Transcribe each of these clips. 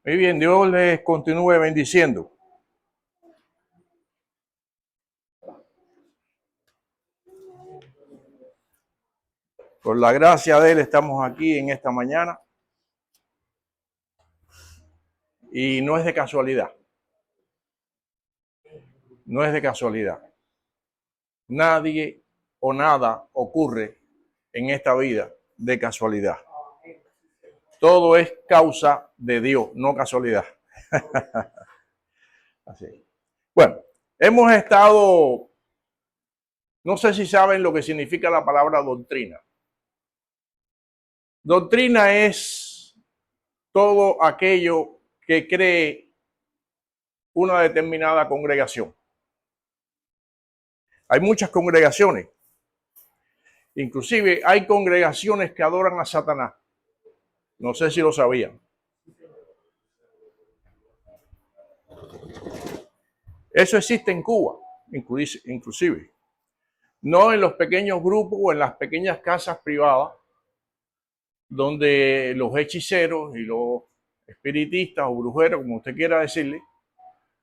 Muy bien, Dios les continúe bendiciendo. Por la gracia de Él estamos aquí en esta mañana y no es de casualidad. No es de casualidad. Nadie o nada ocurre en esta vida de casualidad. Todo es causa de Dios, no casualidad. Así. Bueno, hemos estado, no sé si saben lo que significa la palabra doctrina. Doctrina es todo aquello que cree una determinada congregación. Hay muchas congregaciones. Inclusive hay congregaciones que adoran a Satanás. No sé si lo sabían. Eso existe en Cuba, inclusive. No en los pequeños grupos o en las pequeñas casas privadas, donde los hechiceros y los espiritistas o brujeros, como usted quiera decirle,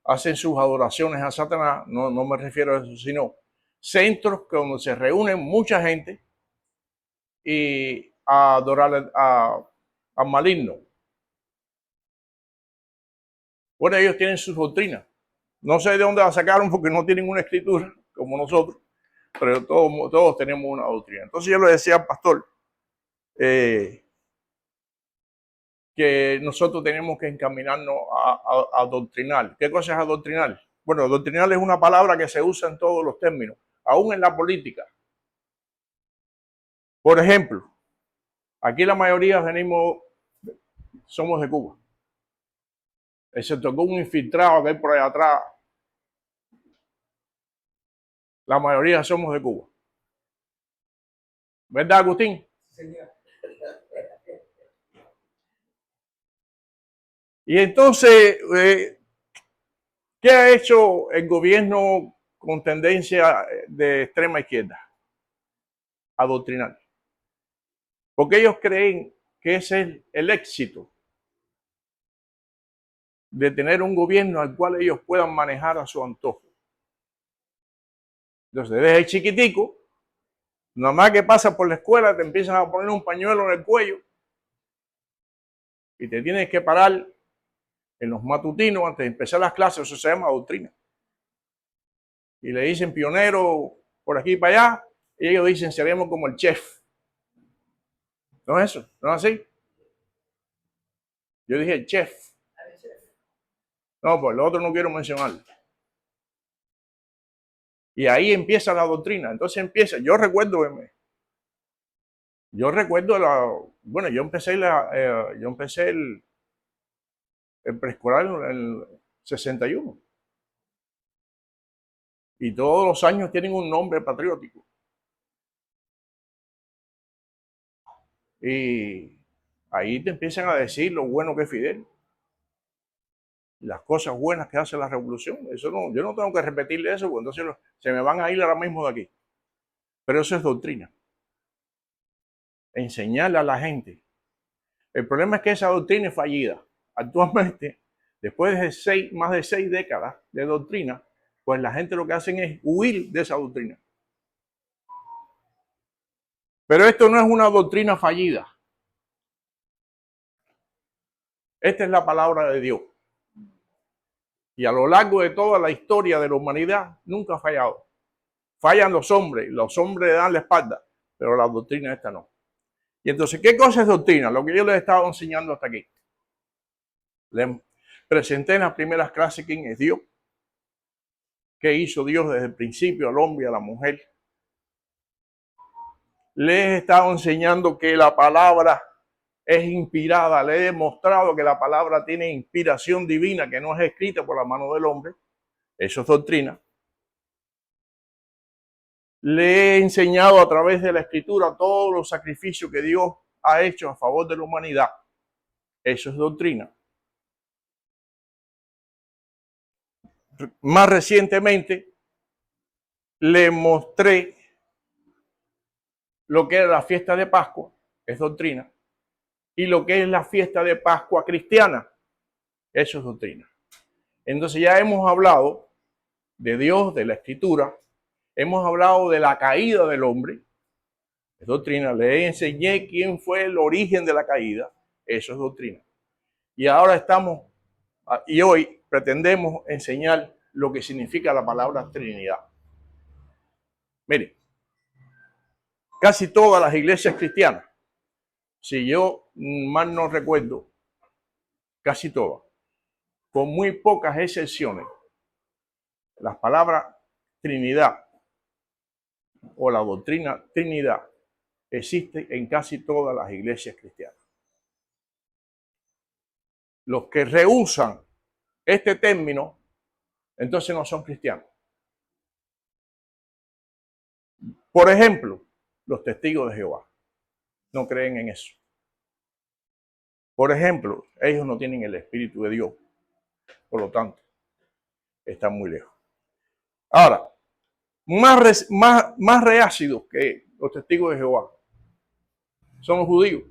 hacen sus adoraciones a Satanás. No me refiero a eso, sino centros donde se reúnen mucha gente y a adorar al maligno. Bueno, ellos tienen sus doctrinas. No sé de dónde la sacaron porque no tienen una escritura como nosotros, pero todos tenemos una doctrina. Entonces yo le decía al pastor que nosotros tenemos que encaminarnos a adoctrinar. ¿Qué cosa es adoctrinar? Bueno, adoctrinar es una palabra que se usa en todos los términos, aún en la política. Por ejemplo, aquí la mayoría somos de Cuba, excepto un infiltrado que hay por allá atrás. La mayoría somos de Cuba. ¿Verdad, Agustín? Señor. Y entonces, ¿qué ha hecho el gobierno con tendencia de extrema izquierda? Adoctrinar. Porque ellos creen que ese es el éxito de tener un gobierno al cual ellos puedan manejar a su antojo. Entonces, desde chiquitico, nada más que pasa por la escuela, te empiezan a poner un pañuelo en el cuello y te tienes que parar en los matutinos antes de empezar las clases. Eso se llama doctrina. Y le dicen pionero por aquí y para allá, y ellos dicen seremos como el chef. ¿No es eso? ¿No es así? Yo dije el chef. No, pues lo otro no quiero mencionarlo. Y ahí empieza la doctrina. Entonces empieza, yo recuerdo bueno, yo empecé el preescolar en el 61. Y todos los años tienen un nombre patriótico. Y ahí te empiezan a decir lo bueno que es Fidel. Las cosas buenas que hace la revolución. Eso no, yo no tengo que repetirle eso, porque entonces se me van a ir ahora mismo de aquí. Pero eso es doctrina. Enseñarle a la gente. El problema es que esa doctrina es fallida. Actualmente, después de más de 6 décadas de doctrina, pues la gente lo que hacen es huir de esa doctrina. Pero esto no es una doctrina fallida. Esta es la palabra de Dios. Y a lo largo de toda la historia de la humanidad, nunca ha fallado. Fallan los hombres le dan la espalda, pero la doctrina esta no. Y entonces, ¿qué cosa es doctrina? Lo que yo les estaba enseñando hasta aquí. Les presenté en las primeras clases quién es Dios, qué hizo Dios desde el principio al hombre y a la mujer. Les he estado enseñando que la palabra es inspirada. Le he demostrado que la palabra tiene inspiración divina, que no es escrita por la mano del hombre. Eso es doctrina. Le he enseñado a través de la escritura todos los sacrificios que Dios ha hecho a favor de la humanidad. Eso es doctrina. Más recientemente le mostré lo que era la fiesta de Pascua, es doctrina, y lo que es la fiesta de Pascua cristiana, Eso es doctrina. Entonces ya hemos hablado de Dios, de la Escritura, hemos hablado de la caída del hombre, es doctrina. Le enseñé quién fue el origen de la caída, eso es doctrina. Y ahora y hoy pretendemos enseñar lo que significa la palabra Trinidad. Mire, casi todas las iglesias cristianas, si yo mal no recuerdo, casi todas, con muy pocas excepciones, las palabras Trinidad o la doctrina Trinidad existe en casi todas las iglesias cristianas. Los que rehúsan este término, entonces no son cristianos. Por ejemplo, los testigos de Jehová no creen en eso. Por ejemplo, ellos no tienen el Espíritu de Dios, por lo tanto, están muy lejos. Ahora, más reácidos que los testigos de Jehová son los judíos,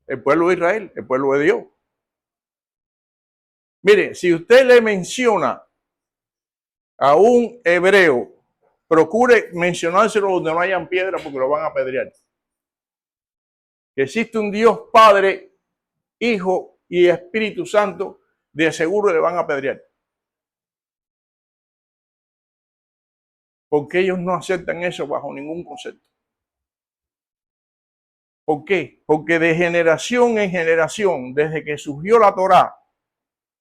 el pueblo de Israel, el pueblo de Dios. Mire, si usted le menciona a un hebreo, procure mencionárselo donde no hayan piedra porque lo van a apedrear. Que existe un Dios Padre, Hijo y Espíritu Santo, de seguro le van a apedrear. Porque ellos no aceptan eso bajo ningún concepto. ¿Por qué? Porque de generación en generación, desde que surgió la Torá,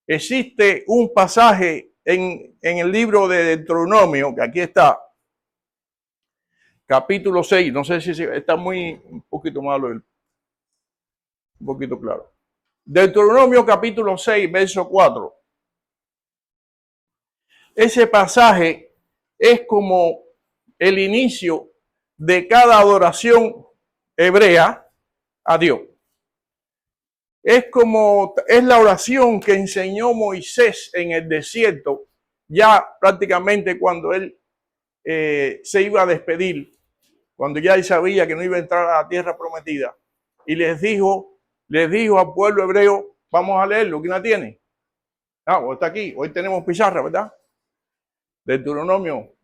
existe un pasaje en el libro de Deuteronomio, que aquí está, capítulo 6, no sé si está un poquito malo, un poquito claro. Deuteronomio capítulo 6, verso 4. Ese pasaje es como el inicio de cada adoración hebrea a Dios. Es la oración que enseñó Moisés en el desierto, ya prácticamente cuando él se iba a despedir, cuando ya él sabía que no iba a entrar a la tierra prometida. Y les dijo al pueblo hebreo, vamos a leerlo, ¿quién la tiene? Está aquí, hoy tenemos pizarra, ¿verdad? Deuteronomio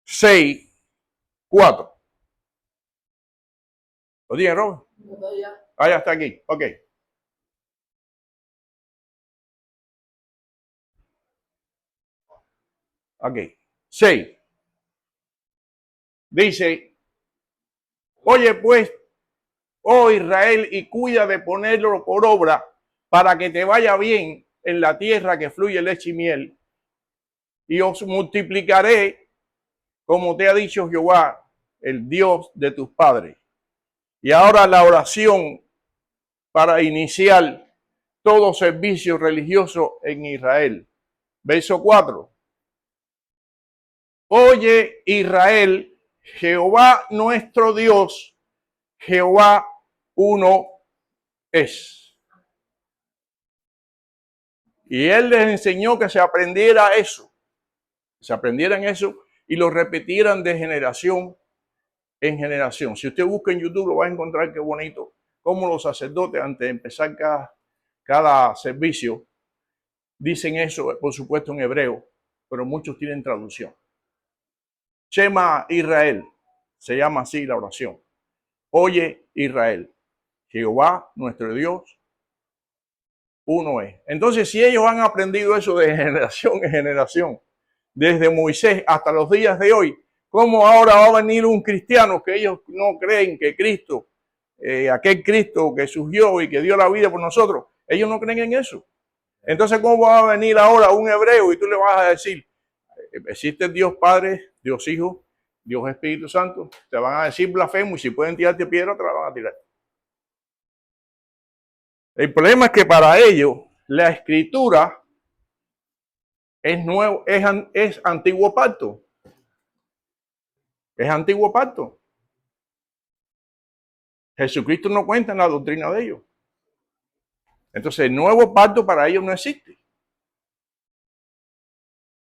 6, 4. ¿Lo tiene, Robert? Ya está aquí, ok. Ok, 6. Dice, oye pues, oh Israel, y cuida de ponerlo por obra para que te vaya bien en la tierra que fluye leche y miel. Y os multiplicaré, como te ha dicho Jehová, el Dios de tus padres. Y ahora la oración para iniciar todo servicio religioso en Israel. Verso 4. Oye Israel, Jehová nuestro Dios, Jehová uno es. Y él les enseñó que se aprendiera eso. Se aprendieran eso y lo repitieran de generación en generación. Si usted busca en YouTube lo va a encontrar, qué bonito, cómo los sacerdotes antes de empezar cada servicio dicen eso, por supuesto en hebreo, pero muchos tienen traducción. Shema Israel, se llama así la oración. Oye Israel, Jehová nuestro Dios, uno es. Entonces, si ellos han aprendido eso de generación en generación, desde Moisés hasta los días de hoy, ¿cómo ahora va a venir un cristiano que ellos no creen que Cristo, aquel Cristo que surgió y que dio la vida por nosotros, ellos no creen en eso? Entonces, ¿cómo va a venir ahora un hebreo y tú le vas a decir, existe Dios Padre, Dios Hijo, Dios Espíritu Santo? Te van a decir blasfemo y si pueden tirarte piedra, te la van a tirar. El problema es que para ellos la escritura es antiguo pacto. Es antiguo pacto. Jesucristo no cuenta en la doctrina de ellos. Entonces el nuevo pacto para ellos no existe.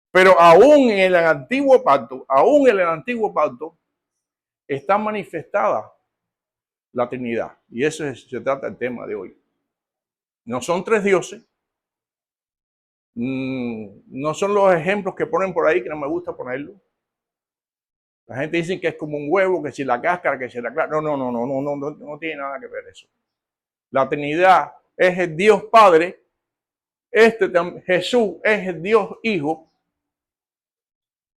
Pero aún en el antiguo pacto, está manifestada la Trinidad. Y eso se trata el tema de hoy. No son tres dioses. No son los ejemplos que ponen por ahí, que no me gusta ponerlo. La gente dice que es como un huevo, que si la cáscara, que si la clara. No tiene nada que ver eso. La Trinidad es el Dios Padre, Jesús es el Dios Hijo,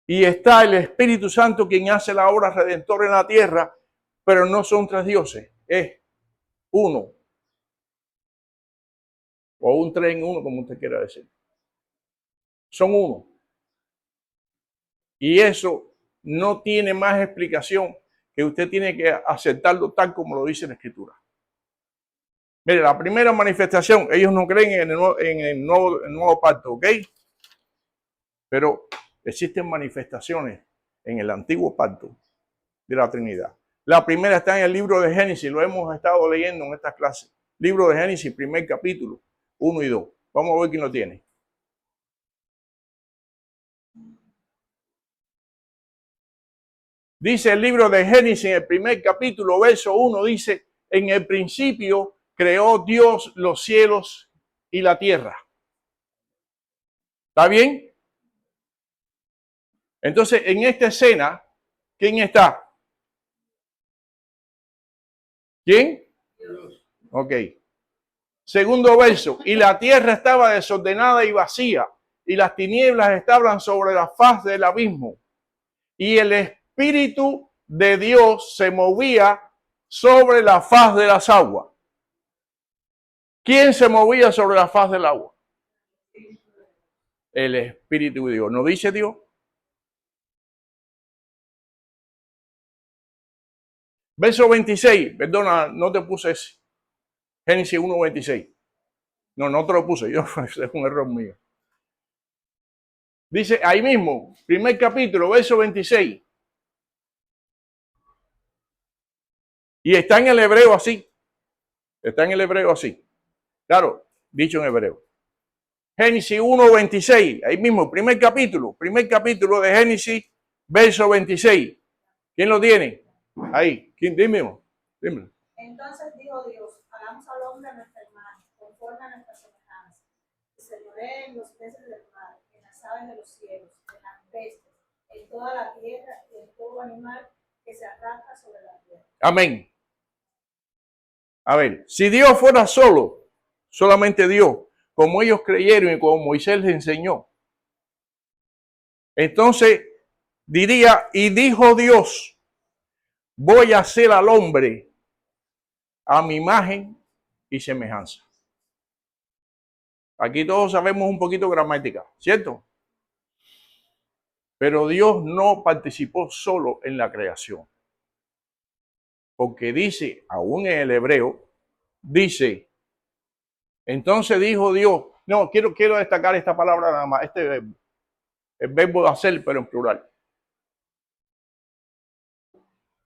y está el Espíritu Santo quien hace la obra redentora en la tierra, pero no son tres dioses, es uno, o un tres en uno, como usted quiera decir. Son uno. Y eso no tiene más explicación, que usted tiene que aceptarlo tal como lo dice la Escritura. Mire, la primera manifestación, ellos no creen en el nuevo pacto, ¿ok? Pero existen manifestaciones en el antiguo pacto de la Trinidad. La primera está en el libro de Génesis, lo hemos estado leyendo en estas clases. Libro de Génesis, primer capítulo, 1 y 2. Vamos a ver quién lo tiene. Dice el libro de Génesis, en el primer capítulo, verso 1, dice: en el principio creó Dios los cielos y la tierra. ¿Está bien? Entonces, en esta escena, ¿quién está? ¿Quién? Dios. Ok. Segundo verso: y la tierra estaba desordenada y vacía, y las tinieblas estaban sobre la faz del abismo, y el Espíritu de Dios se movía sobre la faz de las aguas. ¿Quién se movía sobre la faz del agua? El Espíritu de Dios. ¿No dice Dios? Verso 26, perdona, no te puse ese. Génesis 1:26. No te lo puse yo, es un error mío. Dice ahí mismo, primer capítulo, verso 26. Y está en el hebreo así. Está en el hebreo así. Claro, dicho en hebreo. Génesis 1:26, ahí mismo, primer capítulo de Génesis, verso 26. ¿Quién lo tiene? Ahí, ¿quién? Dímelo. Entonces dijo Dios: hagamos al hombre a nuestra imagen, conforme a nuestra semejanza, que señoree en los peces del mar, en las aves de los cielos, en las bestias, en toda la tierra y en todo animal que se arrastra sobre la tierra. Amén. A ver, si Dios fuera solamente Dios, como ellos creyeron y como Moisés les enseñó, entonces diría: y dijo Dios, voy a hacer al hombre a mi imagen y semejanza. Aquí todos sabemos un poquito gramática, ¿cierto? Pero Dios no participó solo en la creación. Porque dice, aún en el hebreo, dice, entonces dijo Dios, no, quiero destacar esta palabra nada más, este verbo, el verbo de hacer, pero en plural.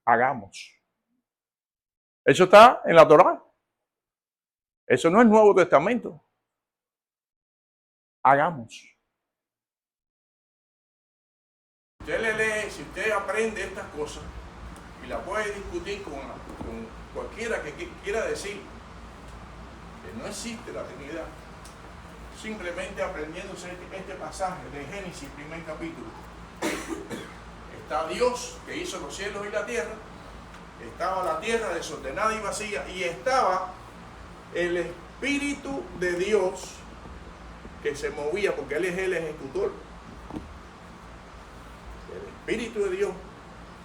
Hagamos. Eso está en la Torá. Eso no es Nuevo Testamento. Hagamos. Usted le lee, si usted aprende estas cosas y la puede discutir con cualquiera que quiera decir que no existe la Trinidad, simplemente aprendiéndose este pasaje de Génesis, primer capítulo. Está Dios que hizo los cielos y la tierra, estaba la tierra desordenada y vacía, y estaba el Espíritu de Dios que se movía, porque Él es el ejecutor. El Espíritu de Dios,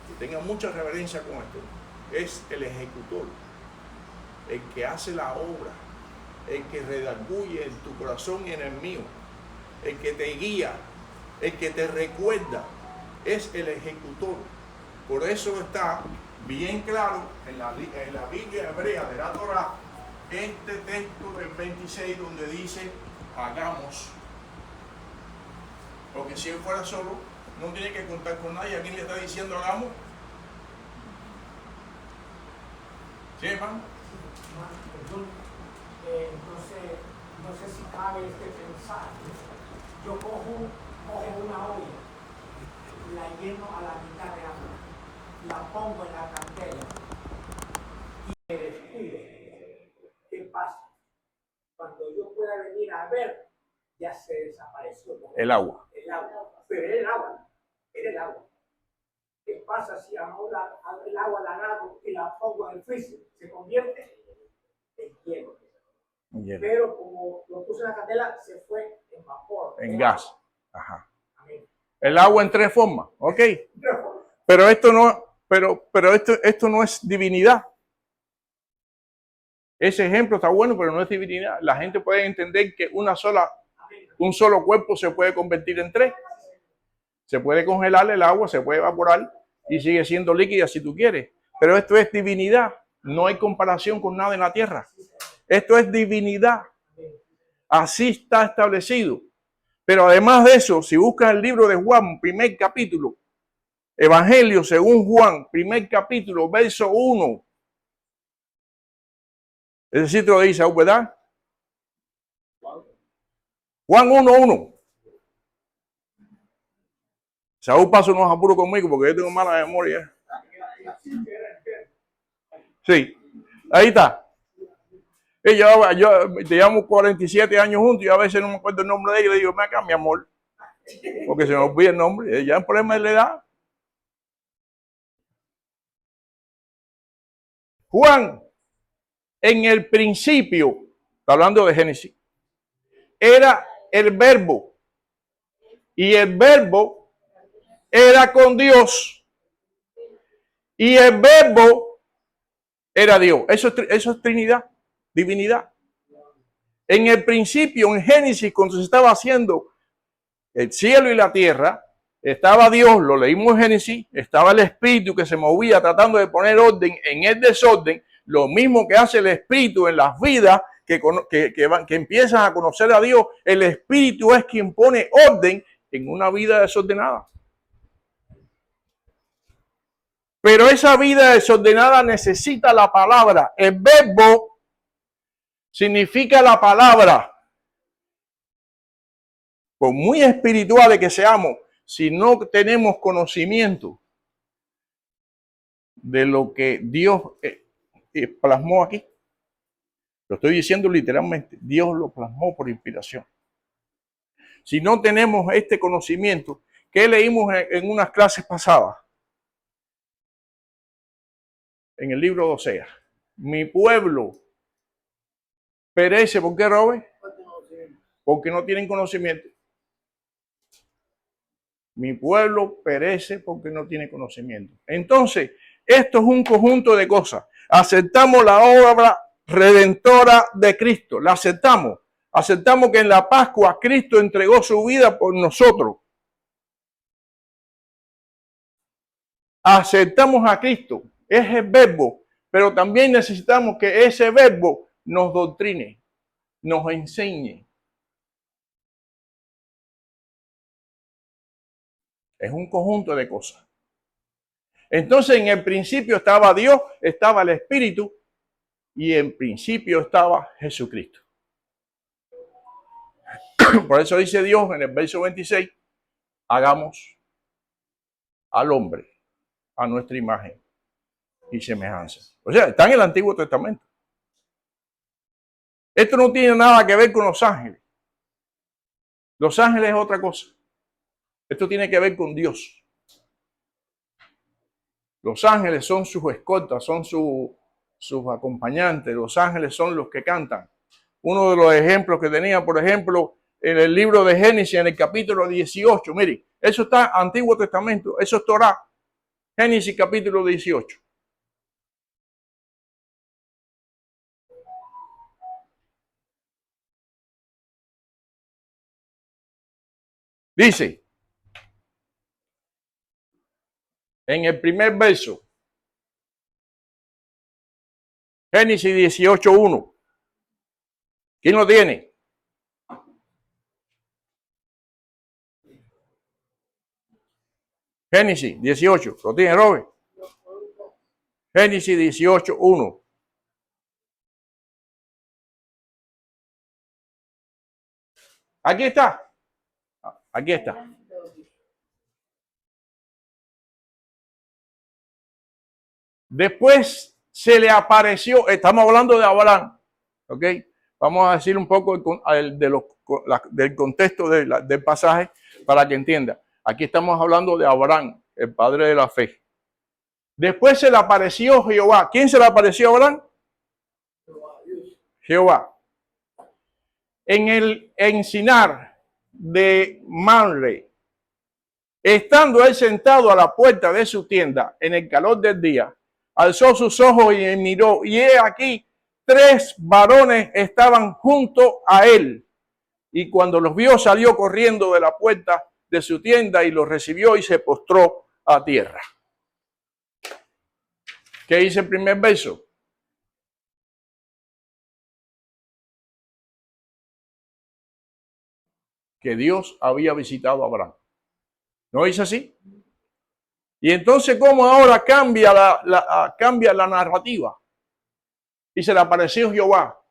que tenga mucha reverencia con esto, es el ejecutor, el que hace la obra, el que redarguye en tu corazón y en el mío, el que te guía, el que te recuerda, es el ejecutor. Por eso está bien claro en la Biblia hebrea de la Torá, este texto del 26 donde dice hagamos. Porque si él fuera solo, no tiene que contar con nadie. ¿A quién le está diciendo hagamos? ¿Sí, hermano? Entonces, no sé si cabe pensar. Yo cojo una olla, la lleno a la mitad de agua, la pongo en la candela y me descuido. ¿Qué pasa? Cuando se desapareció. El agua. El agua. Pero era el agua. Era el agua. ¿Qué pasa si ahora el agua la agarro y la pongo en el freezer? Se convierte en hielo. Pero como lo puse en la candela, se fue en vapor. En gas. Ajá. Amén. El agua en tres formas. Ok. Pero esto no, esto no es divinidad. Ese ejemplo está bueno, pero no es divinidad. La gente puede entender que un solo cuerpo se puede convertir en tres. Se puede congelar el agua, se puede evaporar y sigue siendo líquida si tú quieres. Pero esto es divinidad. No hay comparación con nada en la tierra. Esto es divinidad. Así está establecido. Pero además de eso, si buscas el libro de Juan, primer capítulo, Evangelio según Juan, primer capítulo, verso 1. Ese sitio de Isaú, ¿verdad? Juan 1:1. Saúl pasa unos apuros conmigo porque yo tengo mala memoria. Sí, ahí está. Y yo llevamos 47 años juntos y a veces no me acuerdo el nombre de ella. Le digo, ven acá, mi amor. Porque se me olvida el nombre. Ya el problema es la edad. Juan, en el principio, está hablando de Génesis, era el verbo. Y el verbo era con Dios. Y el verbo era Dios. Eso es Trinidad, divinidad. En el principio, en Génesis, cuando se estaba haciendo el cielo y la tierra, estaba Dios, lo leímos en Génesis, estaba el Espíritu que se movía tratando de poner orden en el desorden, lo mismo que hace el Espíritu en las vidas que empiezan a conocer a Dios. El Espíritu es quien pone orden en una vida desordenada. Pero esa vida desordenada necesita la palabra. El verbo significa la palabra. Por muy espirituales que seamos, si no tenemos conocimiento de lo que Dios plasmó aquí, lo estoy diciendo literalmente, Dios lo plasmó por inspiración. Si no tenemos este conocimiento, que leímos en unas clases pasadas, en el libro de Oseas, mi pueblo perece, ¿por qué, Robert? Porque no tienen conocimiento. Mi pueblo perece porque no tiene conocimiento. Entonces, esto es un conjunto de cosas. Aceptamos la obra redentora de Cristo. La aceptamos. Aceptamos que en la Pascua Cristo entregó su vida por nosotros. Aceptamos a Cristo. Es el verbo. Pero también necesitamos que ese verbo nos doctrine, nos enseñe. Es un conjunto de cosas. Entonces, en el principio estaba Dios, estaba el Espíritu y en principio estaba Jesucristo. Por eso dice Dios en el verso 26, hagamos al hombre a nuestra imagen y semejanza. O sea, está en el Antiguo Testamento. Esto no tiene nada que ver con los ángeles. Los ángeles es otra cosa. Esto tiene que ver con Dios. Los ángeles son sus escoltas, son sus acompañantes. Los ángeles son los que cantan. Uno de los ejemplos que tenía, por ejemplo, en el libro de Génesis, en el capítulo 18. Miren, eso está Antiguo Testamento, eso es Torá. Génesis capítulo 18. Dice, en el primer verso, Génesis 18:1. ¿Quién lo tiene? Génesis 18. ¿Lo tiene, Robert? Génesis 18:1. Aquí está. Aquí está. Después se le apareció, estamos hablando de Abraham, ¿ok? Vamos a decir un poco del contexto del pasaje para que entienda. Aquí estamos hablando de Abraham, el padre de la fe. Después se le apareció Jehová. ¿Quién se le apareció a Abraham? Jehová. En el encinar de Mamre, estando él sentado a la puerta de su tienda en el calor del día, alzó sus ojos y miró, y he aquí 3 varones estaban junto a él. Y cuando los vio, salió corriendo de la puerta de su tienda y los recibió y se postró a tierra. ¿Qué dice el primer verso? Que Dios había visitado a Abraham. ¿No dice así? Y entonces, ¿cómo ahora cambia la narrativa? Y se le apareció Jehová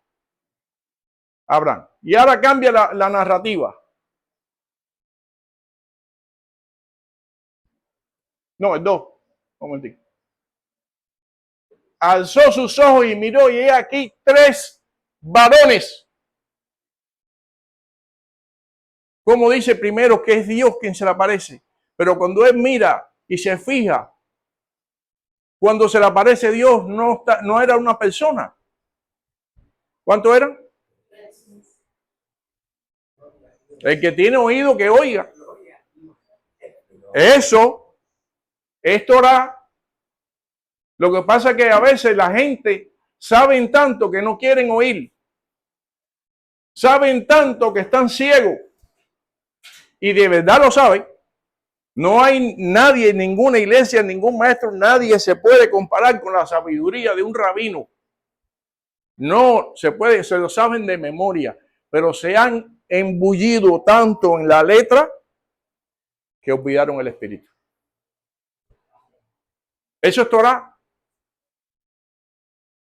a Abraham. Y ahora cambia la narrativa. No, el 2. Un momentito. Alzó sus ojos y miró, y he aquí 3 varones. Como dice primero que es Dios quien se le aparece. Pero cuando él mira y se fija, cuando se le aparece Dios, no era una persona. ¿Cuánto eran? El que tiene oído que oiga. Eso es Torah. Lo que pasa es que a veces la gente saben tanto que no quieren oír. Saben tanto que están ciegos. Y de verdad lo saben. No hay nadie en ninguna iglesia, ningún maestro, nadie se puede comparar con la sabiduría de un rabino. No se puede, se lo saben de memoria, pero se han embullido tanto en la letra que olvidaron el espíritu. Eso es Torah.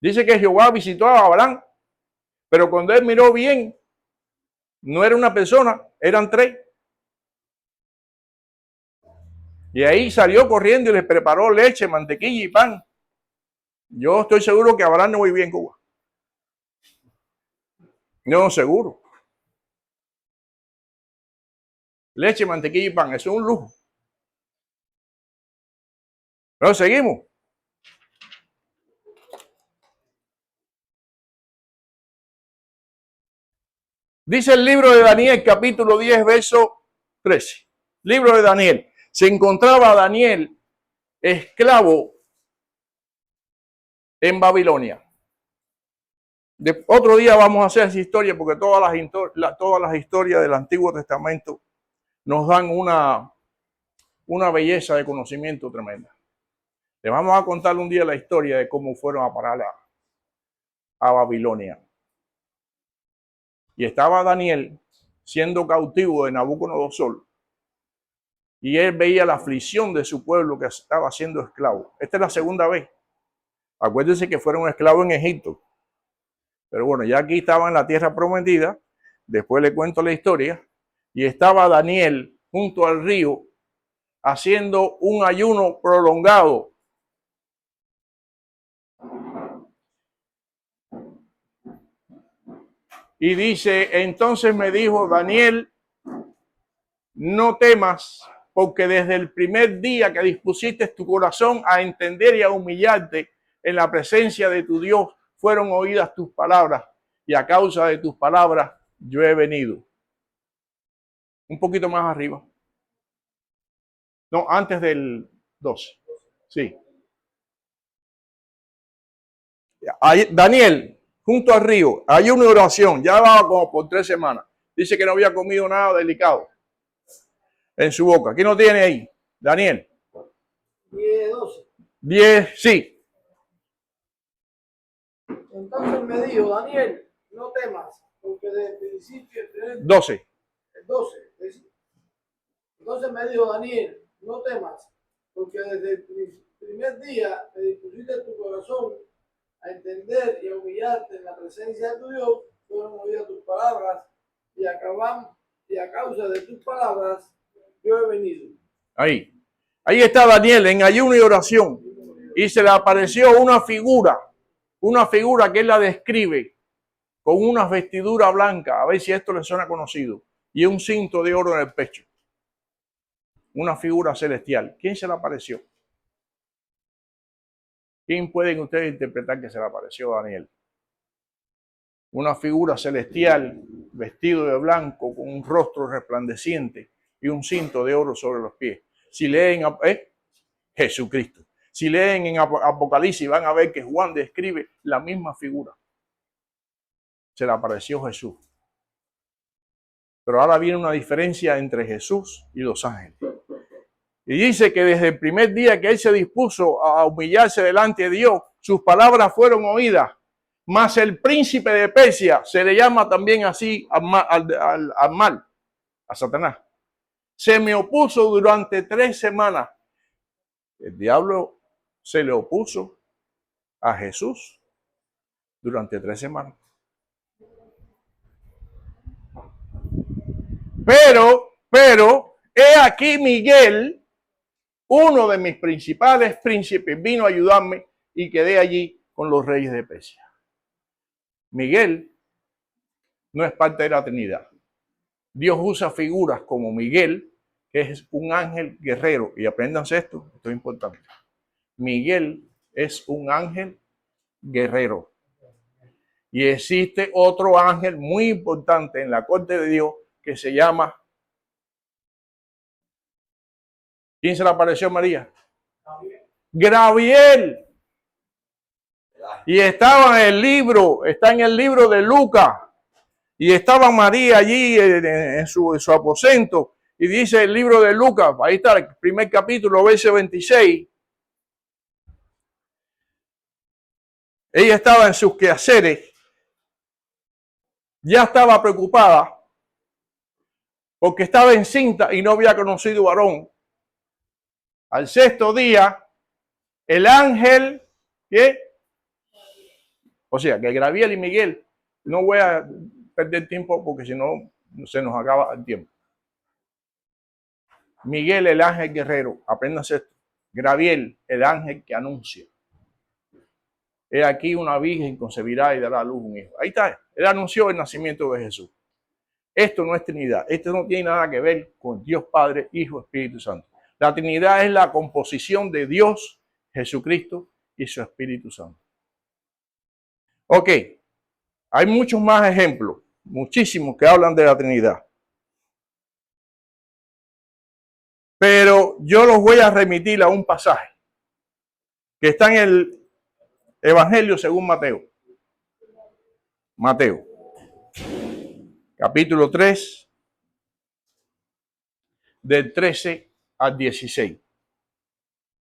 Dice que Jehová visitó a Abraham, pero cuando él miró bien, no era una persona, eran 3. Y ahí salió corriendo y les preparó leche, mantequilla y pan. Yo estoy seguro que Abraham no vivía en Cuba. No, seguro. Leche, mantequilla y pan, eso es un lujo. Pero seguimos. Dice el libro de Daniel, capítulo 10, verso 13. Libro de Daniel. Se encontraba Daniel esclavo en Babilonia. Otro día vamos a hacer esa historia porque todas las historias del Antiguo Testamento nos dan una belleza de conocimiento tremenda. Le vamos a contar un día la historia de cómo fueron a parar a Babilonia. Y estaba Daniel siendo cautivo de Nabucodonosor. Y él veía la aflicción de su pueblo que estaba siendo esclavo. Esta es la segunda vez. Acuérdense que fueron esclavos en Egipto. Pero bueno, ya aquí estaban en la tierra prometida. Después le cuento la historia. Y estaba Daniel junto al río haciendo un ayuno prolongado. Y dice, entonces me dijo Daniel, no temas, porque desde el primer día que dispusiste tu corazón a entender y a humillarte en la presencia de tu Dios, fueron oídas tus palabras, y a causa de tus palabras yo he venido. Un poquito más arriba. No, antes del 12. Sí. Daniel, junto al río, hay una oración, ya va como por 3 semanas. Dice que no había comido nada delicado en su boca. ¿Quién lo tiene ahí? Daniel. 10, 12. 10, sí. Entonces me dijo, Daniel, no temas, porque desde el principio... 12. 12. Entonces me dijo, Daniel, no temas, porque desde el primer día te dispusiste tu corazón a entender y a humillarte en la presencia de tu Dios, fueron oídas tus palabras, y a causa de tus palabras yo he venido. Ahí está Daniel en ayuno y oración, y se le apareció una figura que él la describe con una vestidura blanca, a ver si esto le suena conocido, y un cinto de oro en el pecho. Una figura celestial. ¿Quién se le apareció? ¿Quién pueden ustedes interpretar que se le apareció a Daniel? Una figura celestial, vestido de blanco, con un rostro resplandeciente y un cinto de oro sobre los pies. Si leen Jesucristo. Si leen en Apocalipsis van a ver que Juan describe la misma figura. Se le apareció Jesús. Pero ahora viene una diferencia entre Jesús y los ángeles. Y dice que desde el primer día que él se dispuso a humillarse delante de Dios, sus palabras fueron oídas. Mas el príncipe de Persia, se le llama también así al mal, a Satanás, se me opuso durante 3 semanas. El diablo se le opuso a Jesús durante 3 semanas. Pero, he aquí Miguel, uno de mis principales príncipes, vino a ayudarme y quedé allí con los reyes de Persia. Miguel no es parte de la Trinidad. Dios usa figuras como Miguel, que es un ángel guerrero. Y apréndanse esto es importante. Miguel es un ángel guerrero. Y existe otro ángel muy importante en la corte de Dios que se llama... ¿Quién se le apareció a María? Gabriel. Y estaba en el libro, está en el libro de Lucas. Y estaba María allí en su aposento. Y dice el libro de Lucas, ahí está el primer capítulo, verso 26. Ella estaba en sus quehaceres. Ya estaba preocupada porque estaba encinta y no había conocido varón. Al 6º día, el ángel, ¿qué? O sea, que Gabriel y Miguel, no voy a perder tiempo porque si no, se nos acaba el tiempo. Miguel, el ángel guerrero, apréndanse esto. Gabriel, el ángel que anuncia. He aquí una virgen concebirá y dará a luz un hijo. Ahí está, él anunció el nacimiento de Jesús. Esto no es Trinidad, esto no tiene nada que ver con Dios Padre, Hijo, Espíritu Santo. La Trinidad es la composición de Dios, Jesucristo y su Espíritu Santo. Ok, hay muchos más ejemplos, muchísimos que hablan de la Trinidad. Pero yo los voy a remitir a un pasaje que está en el Evangelio según Mateo. Mateo, capítulo 3, del 13 al 16.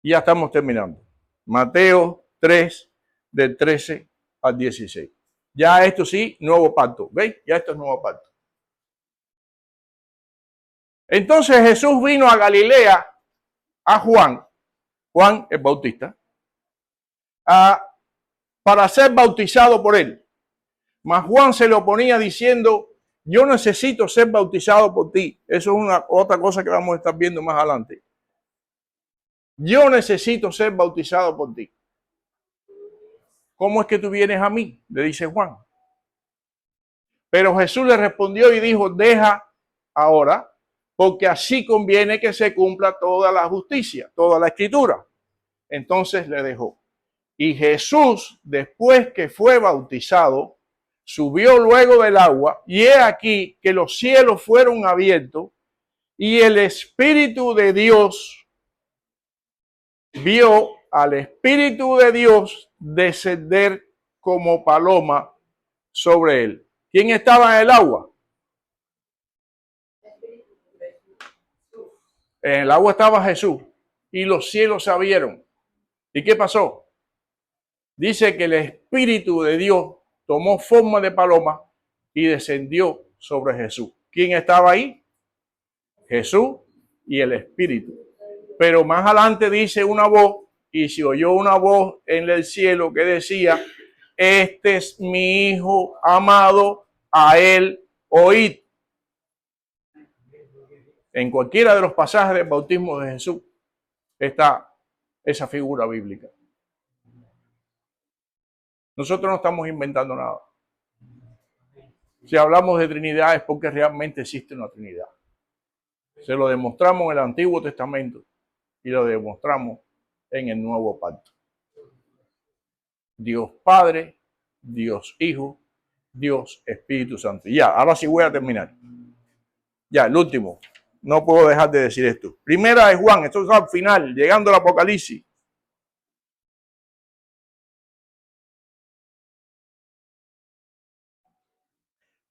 Y ya estamos terminando. Mateo 3, del 13 al 16. Ya esto sí, nuevo pacto. ¿Veis? Ya esto es nuevo pacto. Entonces Jesús vino a Galilea, a Juan el Bautista, para ser bautizado por él. Mas Juan se le oponía diciendo, yo necesito ser bautizado por ti. Eso es otra cosa que vamos a estar viendo más adelante. Yo necesito ser bautizado por ti. ¿Cómo es que tú vienes a mí? Le dice Juan. Pero Jesús le respondió y dijo, deja ahora, porque así conviene que se cumpla toda la justicia, toda la escritura. Entonces le dejó. Y Jesús, después que fue bautizado, subió luego del agua, y he aquí que los cielos fueron abiertos, y el Espíritu de Dios vio al Espíritu de Dios descender como paloma sobre él. ¿Quién estaba en el agua? En el agua estaba Jesús y los cielos se abrieron. ¿Y qué pasó? Dice que el Espíritu de Dios tomó forma de paloma y descendió sobre Jesús. ¿Quién estaba ahí? Jesús y el Espíritu. Pero más adelante dice una voz, y se oyó una voz en el cielo que decía, este es mi Hijo amado, a él oíd. En cualquiera de los pasajes del bautismo de Jesús está esa figura bíblica. Nosotros no estamos inventando nada. Si hablamos de Trinidad es porque realmente existe una Trinidad. Se lo demostramos en el Antiguo Testamento y lo demostramos en el Nuevo Pacto. Dios Padre, Dios Hijo, Dios Espíritu Santo. Ya, ahora sí voy a terminar. Ya, el último. No puedo dejar de decir esto. Primera de Juan, esto es al final, llegando al Apocalipsis.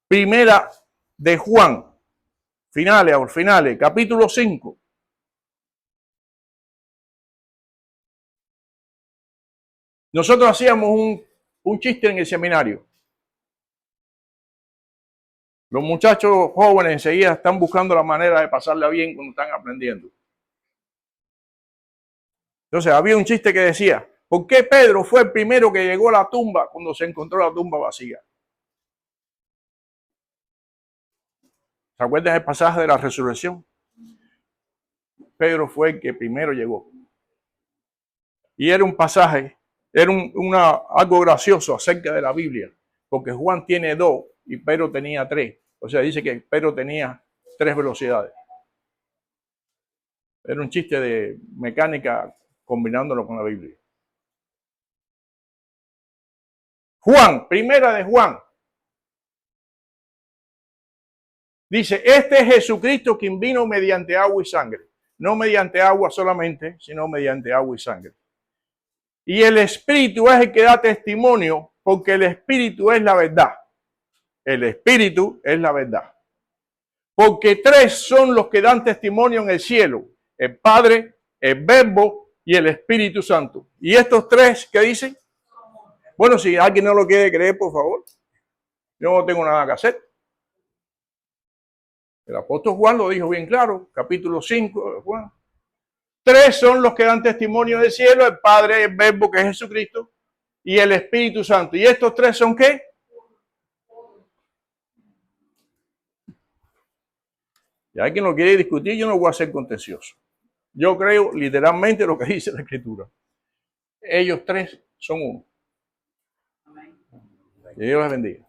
Primera de Juan, finales, capítulo 5. Nosotros hacíamos un chiste en el seminario. Los muchachos jóvenes enseguida están buscando la manera de pasarla bien cuando están aprendiendo. Entonces había un chiste que decía, ¿por qué Pedro fue el primero que llegó a la tumba cuando se encontró la tumba vacía? ¿Se acuerdan del pasaje de la resurrección? Pedro fue el que primero llegó. Y era un pasaje, era algo gracioso acerca de la Biblia, porque Juan tiene 2 y Pedro tenía 3. O sea, dice que Pedro tenía 3 velocidades. Era un chiste de mecánica combinándolo con la Biblia. Juan, primera de Juan. Dice, este es Jesucristo quien vino mediante agua y sangre. No mediante agua solamente, sino mediante agua y sangre. Y el Espíritu es el que da testimonio, porque el Espíritu es la verdad. El Espíritu es la verdad. Porque 3 son los que dan testimonio en el cielo. El Padre, el Verbo y el Espíritu Santo. ¿Y estos 3 qué dicen? Bueno, si alguien no lo quiere creer, por favor. Yo no tengo nada que hacer. El apóstol Juan lo dijo bien claro, capítulo 5 de Juan. 3 son los que dan testimonio del cielo, el Padre, el Verbo, que es Jesucristo, y el Espíritu Santo. ¿Y estos 3 son qué? Y alguien lo quiere discutir, yo no voy a ser contencioso. Yo creo literalmente lo que dice la Escritura. Ellos 3 son uno. Que Dios les bendiga.